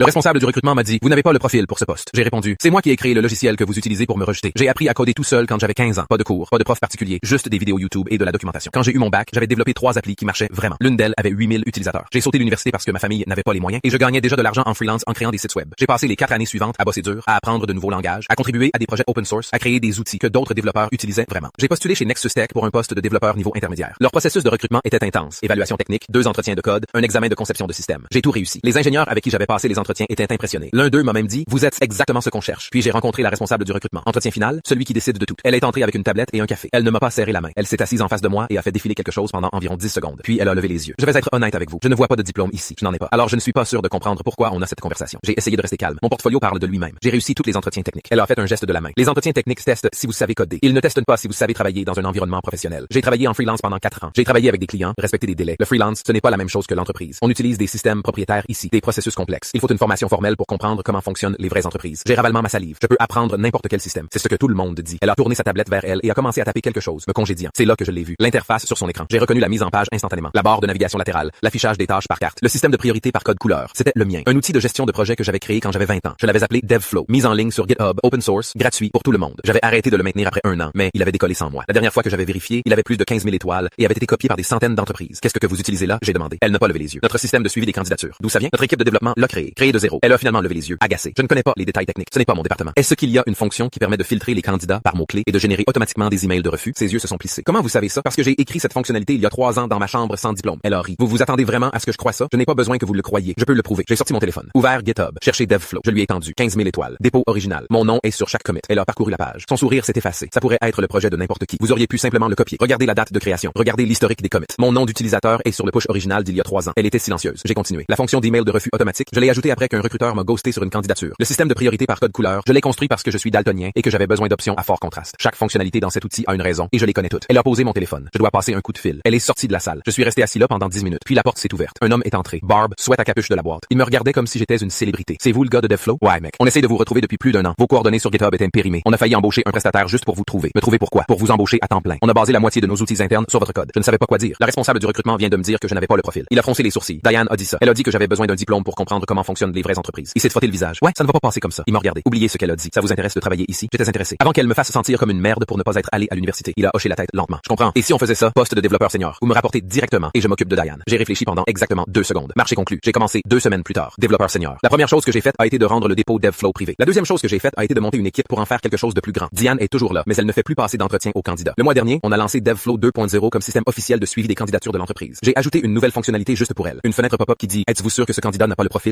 Le responsable du recrutement m'a dit, vous n'avez pas le profil pour ce poste. J'ai répondu, c'est moi qui ai créé le logiciel que vous utilisez pour me rejeter. J'ai appris à coder tout seul quand j'avais 15 ans. Pas de cours, pas de prof particulier, juste des vidéos YouTube et de la documentation. Quand j'ai eu mon bac, j'avais développé 3 applis qui marchaient vraiment. L'une d'elles avait 8000 utilisateurs. J'ai sauté l'université parce que ma famille n'avait pas les moyens et je gagnais déjà de l'argent en freelance en créant des sites web. J'ai passé les 4 années suivantes à bosser dur, à apprendre de nouveaux langages, à contribuer à des projets open source, à créer des outils que d'autres développeurs utilisaient vraiment. J'ai postulé chez Nexus Tech pour un poste de développeur niveau intermédiaire. Leur processus de recrutement était intense. Évaluation technique, 2 entretiens de code, un examen de conception de système. J'ai tout réussi. Les ingénieurs avec qui j'avais passé les entretiens étaient impressionnés. L'un d'eux m'a même dit, vous êtes exactement ce qu'on cherche. Puis j'ai rencontré la responsable du recrutement. Entretien final, celui qui décide de tout. Elle est entrée avec une tablette et un café. Elle ne m'a pas serré la main. Elle s'est assise en face de moi et a fait défiler quelque chose pendant environ 10 secondes. Puis elle a levé les yeux. Je vais être honnête avec vous. Je ne vois pas de diplôme ici. Je n'en ai pas. Alors je ne suis pas sûr de comprendre pourquoi on a cette conversation. J'ai essayé de rester calme. Mon portfolio parle de lui-même. J'ai réussi tous les entretiens techniques. Elle a fait un geste de la main. Les entretiens techniques testent si vous savez coder. Ils ne testent pas si vous savez travailler dans un environnement professionnel. J'ai travaillé en freelance pendant 4 ans. J'ai travaillé avec des clients, respecté des délais. Le freelance, ce n'est pas la même chose que l'entreprise. On utilise des systèmes propriétaires ici, des processus complexes. Il faut une formation formelle pour comprendre comment fonctionnent les vraies entreprises. J'ai ravalement ma salive. Je peux apprendre n'importe quel système. C'est ce que tout le monde dit. Elle a tourné sa tablette vers elle et a commencé à taper quelque chose, me congédiant. C'est là que je l'ai vu. L'interface sur son écran. J'ai reconnu la mise en page instantanément. La barre de navigation latérale, l'affichage des tâches par carte, le système de priorité par code couleur. C'était le mien. Un outil de gestion de projet que j'avais créé quand j'avais 20 ans. Je l'avais appelé DevFlow. Mise en ligne sur GitHub, open source, gratuit pour tout le monde. J'avais arrêté de le maintenir après 1 an, mais il avait décollé sans moi. La dernière fois que j'avais vérifié, il avait plus de 15 000 étoiles et avait été copié par des centaines d'entreprises. Qu'est-ce que vous utilisez là? J'ai demandé. Elle n'a pas levé les yeux. Notre système de suivi des candidatures. D'où ça vient? Notre équipe de développement l'a créé de zéro. Elle a finalement levé les yeux, agacée. Je ne connais pas les détails techniques. Ce n'est pas mon département. Est-ce qu'il y a une fonction qui permet de filtrer les candidats par mots-clés et de générer automatiquement des emails de refus? Ses yeux se sont plissés. Comment vous savez ça? Parce que j'ai écrit cette fonctionnalité il y a 3 ans dans ma chambre sans diplôme. Elle a ri. Vous vous attendez vraiment à ce que je croie ça? Je n'ai pas besoin que vous le croyiez. Je peux le prouver. J'ai sorti mon téléphone. Ouvert GitHub. Cherché DevFlow. Je lui ai tendu 15 000 étoiles. Dépôt original. Mon nom est sur chaque commit. Elle a parcouru la page. Son sourire s'est effacé. Ça pourrait être le projet de n'importe qui. Vous auriez pu simplement le copier. Regardez la date de création. Regardez l'historique des commits. Mon nom d'utilisateur est sur le push original d'il y a 3 ans. Elle était silencieuse. J'ai continué. La fonction d'email de refus automatique, je l'ai ajoutée après qu'un recruteur m'a ghosté sur une candidature. Le système de priorité par code couleur, je l'ai construit parce que je suis daltonien et que j'avais besoin d'options à fort contraste. Chaque fonctionnalité dans cet outil a une raison et je les connais toutes. Elle a posé mon téléphone. Je dois passer un coup de fil. Elle est sortie de la salle. Je suis resté assis là pendant 10 minutes. Puis la porte s'est ouverte. Un homme est entré. Barbe, sweat à capuche de la boîte. Il me regardait comme si j'étais une célébrité. C'est vous le gars de DevFlow? Ouais, mec. On essaie de vous retrouver depuis plus d'1 an. Vos coordonnées sur GitHub étaient périmées. On a failli embaucher un prestataire juste pour vous trouver. Me trouver pourquoi? Pour vous embaucher à temps plein. On a basé la moitié de nos outils internes sur votre code. Je ne savais pas quoi dire. La responsable du recrutement vient de me dire que je n'avais pas le profil. Il a froncé les sourcils. Diane a dit ça. Elle a dit que j'avais besoin d'un diplôme pour comprendre comment fonctionnent les vraies entreprises. Il s'est frotté le visage. Ouais, ça ne va pas passer comme ça. Il m'a regardé. Oubliez ce qu'elle a dit. Ça vous intéresse de travailler ici? J'étais intéressé. Avant qu'elle me fasse sentir comme une merde pour ne pas être allé à l'université. Il a hoché la tête lentement. Je comprends. Et si on faisait ça, poste de développeur senior, vous me rapportez directement et je m'occupe de Diane. J'ai réfléchi pendant exactement 2 secondes. Marché conclu. J'ai commencé 2 semaines plus tard. Développeur senior. La première chose que j'ai faite a été de rendre le dépôt DevFlow privé. La deuxième chose que j'ai faite a été de monter une équipe pour en faire quelque chose de plus grand. Diane est toujours là, mais elle ne fait plus passer d'entretien aux candidats. Le mois dernier, on a lancé DevFlow 2.0 comme système officiel de suivi des candidatures de l'entreprise. J'ai ajouté une nouvelle fonctionnalité juste pour elle. Une fenêtre pop-up qui dit: êtes-vous sûr que ce candidat n'a pas le profil?